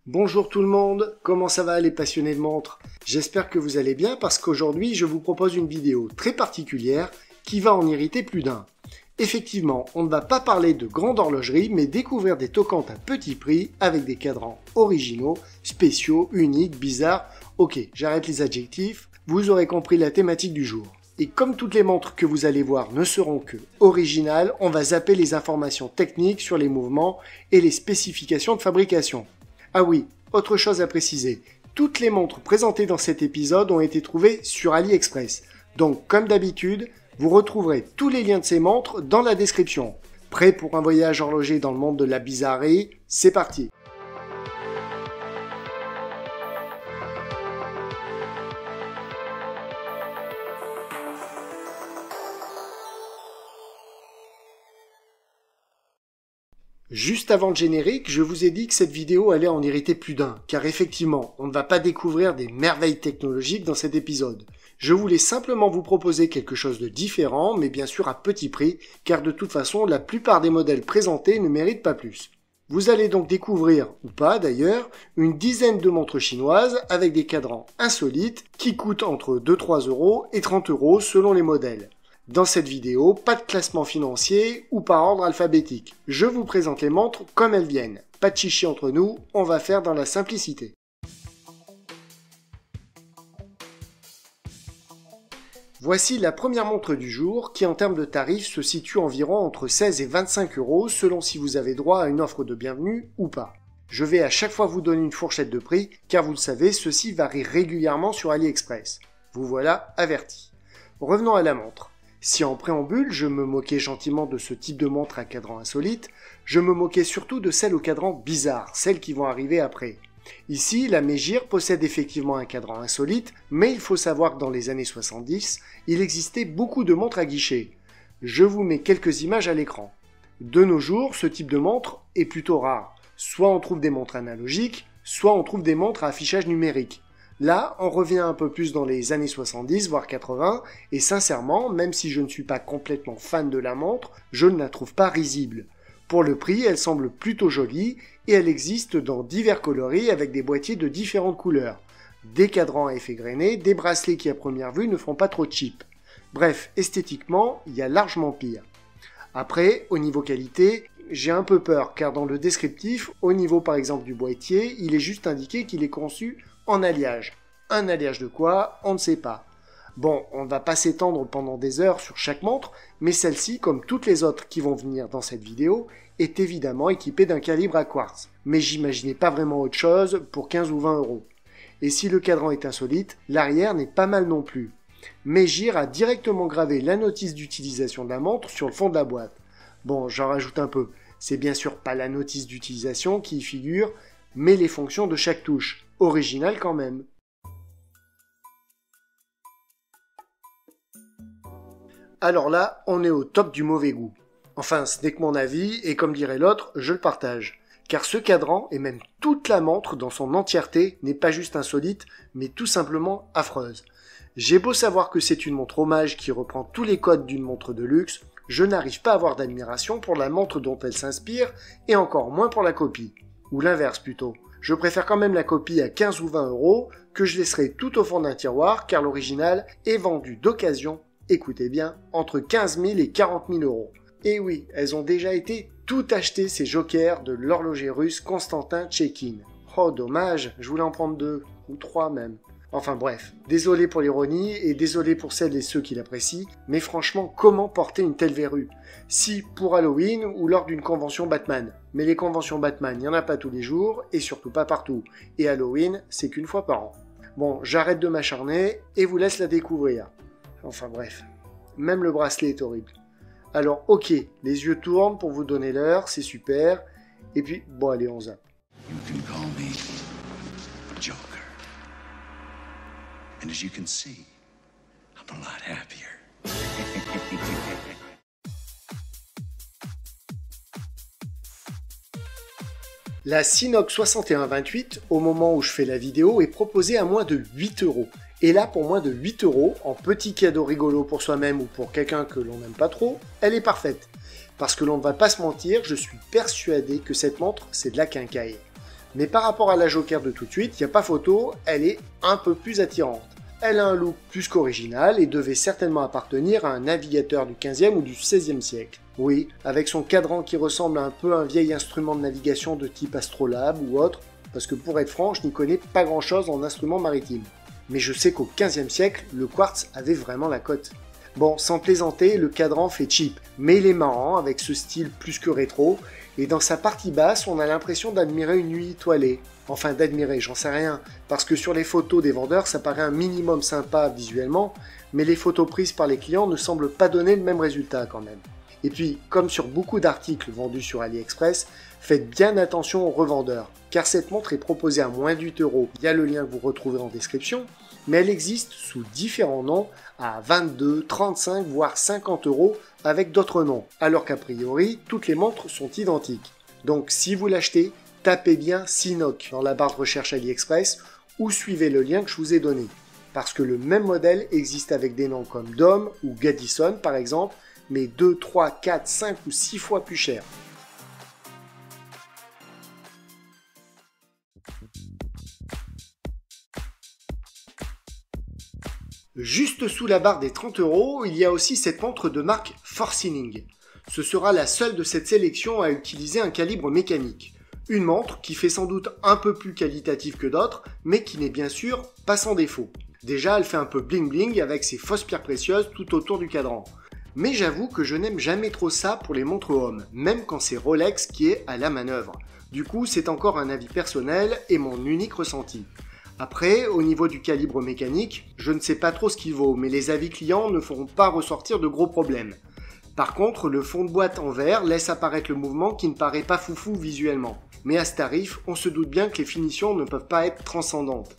Bonjour tout le monde, comment ça va les passionnés de montres? J'espère que vous allez bien parce qu'aujourd'hui je vous propose une vidéo très particulière qui va en irriter plus d'un. Effectivement, on ne va pas parler de grande horlogerie mais découvrir des toquantes à petit prix avec des cadrans originaux, spéciaux, uniques, bizarres. Ok, j'arrête les adjectifs, vous aurez compris la thématique du jour. Et comme toutes les montres que vous allez voir ne seront que originales, on va zapper les informations techniques sur les mouvements et les spécifications de fabrication. Ah oui, autre chose à préciser, toutes les montres présentées dans cet épisode ont été trouvées sur AliExpress. Donc comme d'habitude, vous retrouverez tous les liens de ces montres dans la description. Prêt pour un voyage horloger dans le monde de la bizarrerie? C'est parti! Juste avant le générique, je vous ai dit que cette vidéo allait en irriter plus d'un, car effectivement, on ne va pas découvrir des merveilles technologiques dans cet épisode. Je voulais simplement vous proposer quelque chose de différent, mais bien sûr à petit prix, car de toute façon, la plupart des modèles présentés ne méritent pas plus. Vous allez donc découvrir, ou pas d'ailleurs, une dizaine de montres chinoises avec des cadrans insolites qui coûtent entre 2-3 euros et 30 euros selon les modèles. Dans cette vidéo, pas de classement financier ou par ordre alphabétique. Je vous présente les montres comme elles viennent. Pas de chichi entre nous, on va faire dans la simplicité. Voici la première montre du jour qui en termes de tarifs se situe environ entre 16 et 25 euros selon si vous avez droit à une offre de bienvenue ou pas. Je vais à chaque fois vous donner une fourchette de prix car vous le savez, ceci varie régulièrement sur AliExpress. Vous voilà averti. Revenons à la montre. Si en préambule, je me moquais gentiment de ce type de montre à cadran insolite, je me moquais surtout de celles au cadran bizarre, celles qui vont arriver après. Ici, la Mégire possède effectivement un cadran insolite, mais il faut savoir que dans les années 70, il existait beaucoup de montres à guichet. Je vous mets quelques images à l'écran. De nos jours, ce type de montre est plutôt rare. Soit on trouve des montres analogiques, soit on trouve des montres à affichage numérique. Là, on revient un peu plus dans les années 70, voire 80, et sincèrement, même si je ne suis pas complètement fan de la montre, je ne la trouve pas risible. Pour le prix, elle semble plutôt jolie, et elle existe dans divers coloris avec des boîtiers de différentes couleurs. Des cadrans à effet grainé, des bracelets qui à première vue ne font pas trop cheap. Bref, esthétiquement, il y a largement pire. Après, au niveau qualité, j'ai un peu peur, car dans le descriptif, au niveau par exemple du boîtier, il est juste indiqué qu'il est conçu en alliage. Un alliage de quoi? On ne sait pas. Bon, on ne va pas s'étendre pendant des heures sur chaque montre, mais celle-ci, comme toutes les autres qui vont venir dans cette vidéo, est évidemment équipée d'un calibre à quartz. Mais j'imaginais pas vraiment autre chose pour 15 ou 20 euros. Et si le cadran est insolite, l'arrière n'est pas mal non plus. Mégire a directement gravé la notice d'utilisation de la montre sur le fond de la boîte. Bon, j'en rajoute un peu. C'est bien sûr pas la notice d'utilisation qui y figure, mais les fonctions de chaque touche. Original quand même. Alors là, on est au top du mauvais goût. Enfin, ce n'est que mon avis, et comme dirait l'autre, je le partage. Car ce cadran, et même toute la montre dans son entièreté, n'est pas juste insolite, mais tout simplement affreuse. J'ai beau savoir que c'est une montre hommage qui reprend tous les codes d'une montre de luxe, je n'arrive pas à avoir d'admiration pour la montre dont elle s'inspire, et encore moins pour la copie. Ou l'inverse plutôt. Je préfère quand même la copie à 15 ou 20 euros que je laisserai tout au fond d'un tiroir car l'original est vendu d'occasion, écoutez bien, entre 15 000 et 40 000 euros. Et oui, elles ont déjà été toutes achetées ces jokers de l'horloger russe Constantin Tchekin. Oh dommage, je voulais en prendre 2, ou 3 même. Enfin bref, désolé pour l'ironie et désolé pour celles et ceux qui l'apprécient, mais franchement, comment porter une telle verrue? Si pour Halloween ou lors d'une convention Batman. Mais les conventions Batman, il n'y en a pas tous les jours et surtout pas partout. Et Halloween, c'est qu'une fois par an. Bon, j'arrête de m'acharner et vous laisse la découvrir. Enfin bref, même le bracelet est horrible. Alors ok, les yeux tournent pour vous donner l'heure, c'est super. Et puis, bon allez, on zappe. You can call me Joker. And as you can see, I'm a lot happier. La Sinox 6128, au moment où je fais la vidéo, est proposée à moins de 8 euros. Et là, pour moins de 8 euros, en petit cadeau rigolo pour soi-même ou pour quelqu'un que l'on n'aime pas trop, elle est parfaite. Parce que l'on ne va pas se mentir, je suis persuadé que cette montre, c'est de la quincaille. Mais par rapport à la Joker de tout de suite, il n'y a pas photo, elle est un peu plus attirante. Elle a un look plus qu'original et devait certainement appartenir à un navigateur du 15e ou du 16e siècle. Oui, avec son cadran qui ressemble un peu à un vieil instrument de navigation de type astrolabe ou autre, parce que pour être franc, je n'y connais pas grand chose en instruments maritimes. Mais je sais qu'au 15e siècle, le quartz avait vraiment la cote. Bon, sans plaisanter, le cadran fait cheap, mais il est marrant avec ce style plus que rétro, et dans sa partie basse, on a l'impression d'admirer une nuit étoilée. Enfin d'admirer, j'en sais rien, parce que sur les photos des vendeurs, ça paraît un minimum sympa visuellement, mais les photos prises par les clients ne semblent pas donner le même résultat quand même. Et puis, comme sur beaucoup d'articles vendus sur AliExpress, faites bien attention aux revendeurs, car cette montre est proposée à moins de 8 € via le lien que vous retrouvez en description, mais elle existe sous différents noms à 22, 35 voire 50 € avec d'autres noms, alors qu'a priori, toutes les montres sont identiques. Donc si vous l'achetez, tapez bien Sinoc dans la barre de recherche AliExpress ou suivez le lien que je vous ai donné, parce que le même modèle existe avec des noms comme Dom ou Gaddison par exemple, mais 2, 3, 4, 5 ou 6 fois plus cher. Juste sous la barre des 30 €, il y a aussi cette montre de marque Forcilling. Ce sera la seule de cette sélection à utiliser un calibre mécanique. Une montre qui fait sans doute un peu plus qualitative que d'autres, mais qui n'est bien sûr pas sans défaut. Déjà, elle fait un peu bling bling avec ses fausses pierres précieuses tout autour du cadran. Mais j'avoue que je n'aime jamais trop ça pour les montres hommes, même quand c'est Rolex qui est à la manœuvre. Du coup, c'est encore un avis personnel et mon unique ressenti. Après, au niveau du calibre mécanique, je ne sais pas trop ce qu'il vaut, mais les avis clients ne feront pas ressortir de gros problèmes. Par contre, le fond de boîte en verre laisse apparaître le mouvement qui ne paraît pas foufou visuellement. Mais à ce tarif, on se doute bien que les finitions ne peuvent pas être transcendantes.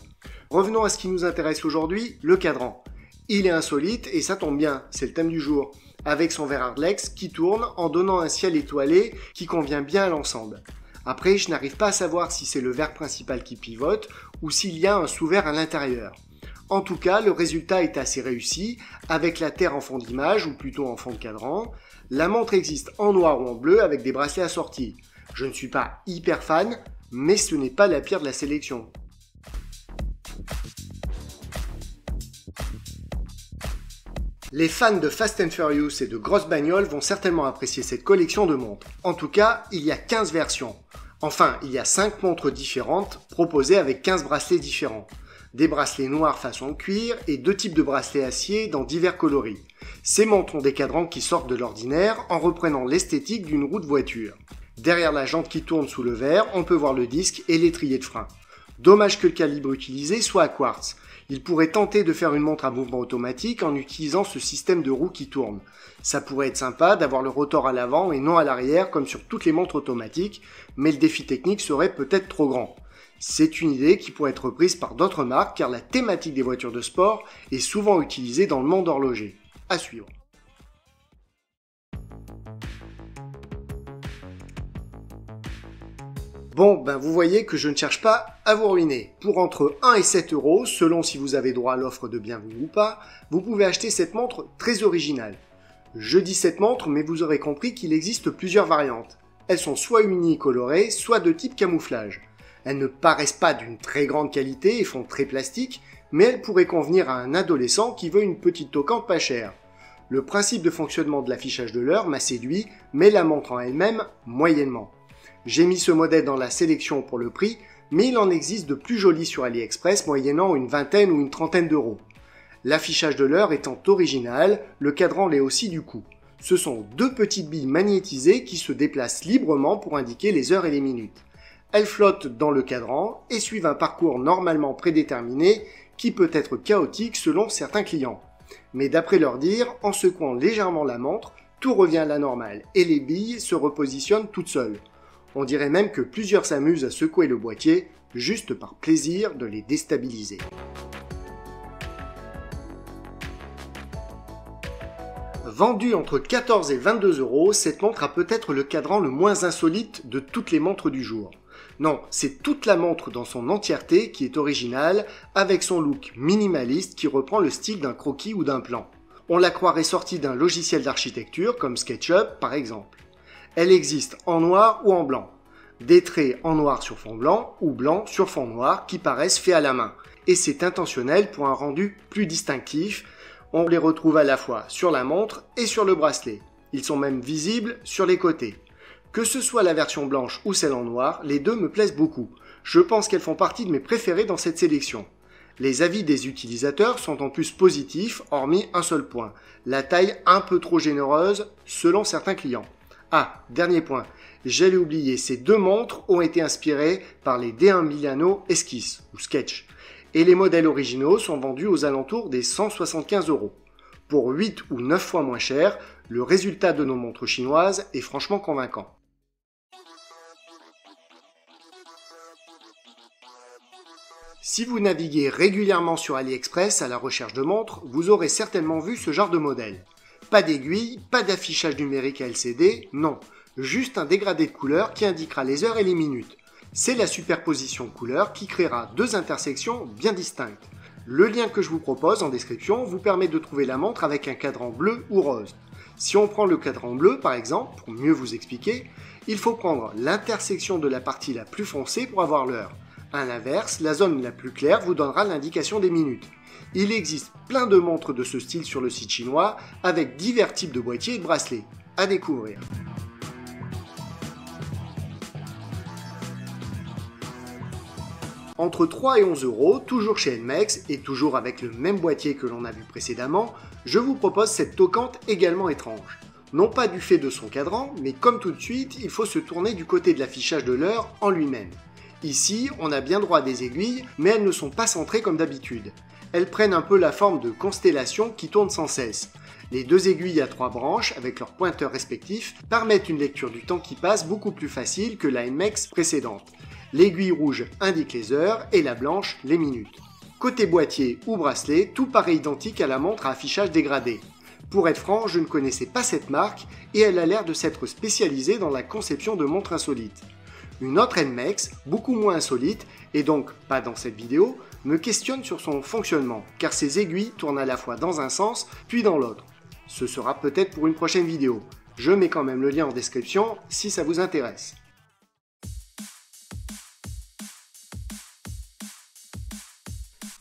Revenons à ce qui nous intéresse aujourd'hui, le cadran. Il est insolite et ça tombe bien, c'est le thème du jour, avec son verre Hardlex qui tourne en donnant un ciel étoilé qui convient bien à l'ensemble. Après, je n'arrive pas à savoir si c'est le verre principal qui pivote ou s'il y a un sous-verre à l'intérieur. En tout cas, le résultat est assez réussi, avec la terre en fond d'image, ou plutôt en fond de cadran. La montre existe en noir ou en bleu avec des bracelets assortis. Je ne suis pas hyper fan, mais ce n'est pas la pire de la sélection. Les fans de Fast and Furious et de grosses bagnoles vont certainement apprécier cette collection de montres. En tout cas, il y a 15 versions. Enfin, il y a 5 montres différentes, proposées avec 15 bracelets différents. Des bracelets noirs façon cuir et 2 types de bracelets acier dans divers coloris. Ces montres ont des cadrans qui sortent de l'ordinaire en reprenant l'esthétique d'une roue de voiture. Derrière la jante qui tourne sous le verre, on peut voir le disque et l'étrier de frein. Dommage que le calibre utilisé soit à quartz. Il pourrait tenter de faire une montre à mouvement automatique en utilisant ce système de roue qui tourne. Ça pourrait être sympa d'avoir le rotor à l'avant et non à l'arrière comme sur toutes les montres automatiques, mais le défi technique serait peut-être trop grand. C'est une idée qui pourrait être reprise par d'autres marques car la thématique des voitures de sport est souvent utilisée dans le monde horloger. À suivre. Bon, ben vous voyez que je ne cherche pas à vous ruiner. Pour entre 1 et 7 €, selon si vous avez droit à l'offre de bienvenue ou pas, vous pouvez acheter cette montre très originale. Je dis cette montre, mais vous aurez compris qu'il existe plusieurs variantes. Elles sont soit unicolorées, soit de type camouflage. Elles ne paraissent pas d'une très grande qualité et font très plastique, mais elles pourraient convenir à un adolescent qui veut une petite toquante pas chère. Le principe de fonctionnement de l'affichage de l'heure m'a séduit, mais la montre en elle-même, moyennement. J'ai mis ce modèle dans la sélection pour le prix, mais il en existe de plus jolis sur AliExpress moyennant une vingtaine ou une trentaine d'euros. L'affichage de l'heure étant original, le cadran l'est aussi du coup. Ce sont 2 petites billes magnétisées qui se déplacent librement pour indiquer les heures et les minutes. Elles flottent dans le cadran et suivent un parcours normalement prédéterminé qui peut être chaotique selon certains clients. Mais d'après leur dire, en secouant légèrement la montre, tout revient à la normale et les billes se repositionnent toutes seules. On dirait même que plusieurs s'amusent à secouer le boîtier, juste par plaisir de les déstabiliser. Vendue entre 14 et 22 €, cette montre a peut-être le cadran le moins insolite de toutes les montres du jour. Non, c'est toute la montre dans son entièreté qui est originale, avec son look minimaliste qui reprend le style d'un croquis ou d'un plan. On la croirait sortie d'un logiciel d'architecture comme SketchUp par exemple. Elle existe en noir ou en blanc. Des traits en noir sur fond blanc ou blanc sur fond noir qui paraissent faits à la main. Et c'est intentionnel pour un rendu plus distinctif. On les retrouve à la fois sur la montre et sur le bracelet. Ils sont même visibles sur les côtés. Que ce soit la version blanche ou celle en noir, les deux me plaisent beaucoup. Je pense qu'elles font partie de mes préférées dans cette sélection. Les avis des utilisateurs sont en plus positifs, hormis un seul point. La taille un peu trop généreuse selon certains clients. Ah, dernier point. J'allais oublier, ces deux montres ont été inspirées par les D1 Milano Esquisse ou Sketch. Et les modèles originaux sont vendus aux alentours des 175 €. Pour 8 ou 9 fois moins cher, le résultat de nos montres chinoises est franchement convaincant. Si vous naviguez régulièrement sur AliExpress à la recherche de montres, vous aurez certainement vu ce genre de modèle. Pas d'aiguille, pas d'affichage numérique à LCD, non, juste un dégradé de couleur qui indiquera les heures et les minutes. C'est la superposition de couleurs qui créera deux intersections bien distinctes. Le lien que je vous propose en description vous permet de trouver la montre avec un cadran bleu ou rose. Si on prend le cadran bleu par exemple, pour mieux vous expliquer, il faut prendre l'intersection de la partie la plus foncée pour avoir l'heure. À l'inverse, la zone la plus claire vous donnera l'indication des minutes. Il existe plein de montres de ce style sur le site chinois, avec divers types de boîtiers et de bracelets. À découvrir. Entre 3 et 11 €, toujours chez NMEX et toujours avec le même boîtier que l'on a vu précédemment, je vous propose cette toquante également étrange. Non pas du fait de son cadran, mais comme tout de suite, il faut se tourner du côté de l'affichage de l'heure en lui-même. Ici, on a bien droit à des aiguilles, mais elles ne sont pas centrées comme d'habitude. Elles prennent un peu la forme de constellations qui tournent sans cesse. Les deux aiguilles à 3 branches, avec leurs pointeurs respectifs, permettent une lecture du temps qui passe beaucoup plus facile que la NMEX précédente. L'aiguille rouge indique les heures et la blanche les minutes. Côté boîtier ou bracelet, tout paraît identique à la montre à affichage dégradé. Pour être franc, je ne connaissais pas cette marque et elle a l'air de s'être spécialisée dans la conception de montres insolites. Une autre NMEX, beaucoup moins insolite, et donc pas dans cette vidéo, me questionne sur son fonctionnement, car ses aiguilles tournent à la fois dans un sens puis dans l'autre. Ce sera peut-être pour une prochaine vidéo. Je mets quand même le lien en description si ça vous intéresse.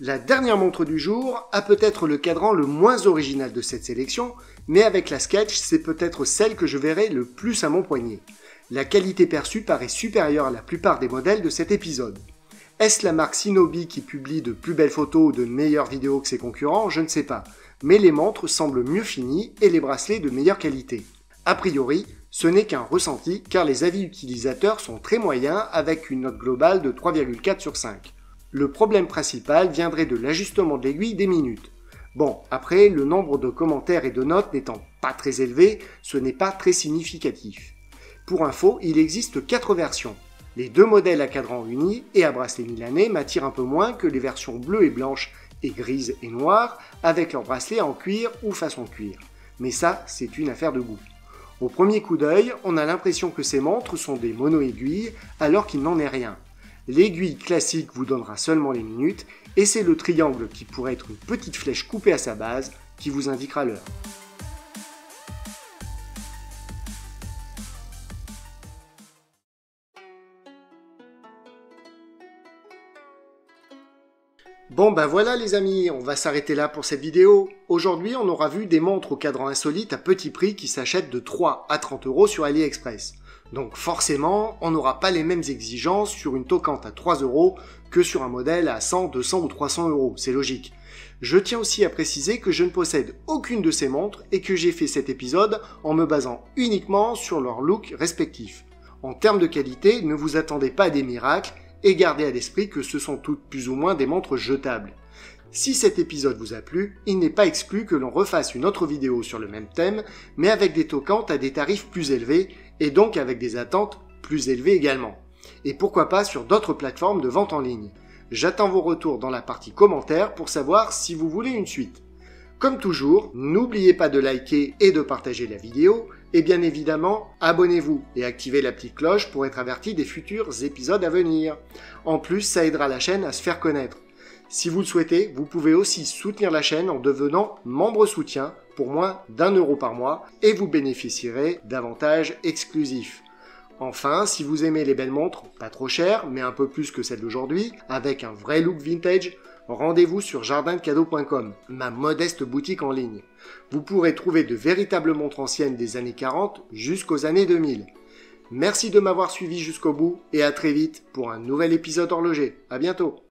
La dernière montre du jour a peut-être le cadran le moins original de cette sélection, mais avec la Sketch, c'est peut-être celle que je verrai le plus à mon poignet. La qualité perçue paraît supérieure à la plupart des modèles de cet épisode. Est-ce la marque Shinobi qui publie de plus belles photos ou de meilleures vidéos que ses concurrents? Je ne sais pas, mais les montres semblent mieux finies et les bracelets de meilleure qualité. A priori, ce n'est qu'un ressenti car les avis utilisateurs sont très moyens avec une note globale de 3,4 sur 5. Le problème principal viendrait de l'ajustement de l'aiguille des minutes. Bon, après, le nombre de commentaires et de notes n'étant pas très élevé, ce n'est pas très significatif. Pour info, il existe 4 versions. Les deux modèles à cadran uni et à bracelet milanais m'attirent un peu moins que les versions bleues et blanches et grises et noires avec leurs bracelets en cuir ou façon cuir. Mais ça, c'est une affaire de goût. Au premier coup d'œil, on a l'impression que ces montres sont des mono-aiguilles alors qu'il n'en est rien. L'aiguille classique vous donnera seulement les minutes et c'est le triangle qui pourrait être une petite flèche coupée à sa base qui vous indiquera l'heure. Bon ben voilà les amis, on va s'arrêter là pour cette vidéo. Aujourd'hui on aura vu des montres au cadran insolite à petit prix qui s'achètent de 3 à 30 € sur AliExpress. Donc forcément, on n'aura pas les mêmes exigences sur une toquante à 3 € que sur un modèle à 100, 200 ou 300 €, c'est logique. Je tiens aussi à préciser que je ne possède aucune de ces montres et que j'ai fait cet épisode en me basant uniquement sur leur look respectif. En termes de qualité, ne vous attendez pas à des miracles, et gardez à l'esprit que ce sont toutes plus ou moins des montres jetables. Si cet épisode vous a plu, il n'est pas exclu que l'on refasse une autre vidéo sur le même thème, mais avec des toquantes à des tarifs plus élevés, et donc avec des attentes plus élevées également. Et pourquoi pas sur d'autres plateformes de vente en ligne. J'attends vos retours dans la partie commentaires pour savoir si vous voulez une suite. Comme toujours, n'oubliez pas de liker et de partager la vidéo, et bien évidemment, abonnez-vous et activez la petite cloche pour être averti des futurs épisodes à venir. En plus, ça aidera la chaîne à se faire connaître. Si vous le souhaitez, vous pouvez aussi soutenir la chaîne en devenant membre soutien pour moins d'1 € par mois et vous bénéficierez d'avantages exclusifs. Enfin, si vous aimez les belles montres, pas trop chères, mais un peu plus que celles d'aujourd'hui, avec un vrai look vintage, rendez-vous sur jardindecadeaux.com, ma modeste boutique en ligne. Vous pourrez trouver de véritables montres anciennes des années 40 jusqu'aux années 2000. Merci de m'avoir suivi jusqu'au bout et à très vite pour un nouvel épisode horloger. À bientôt.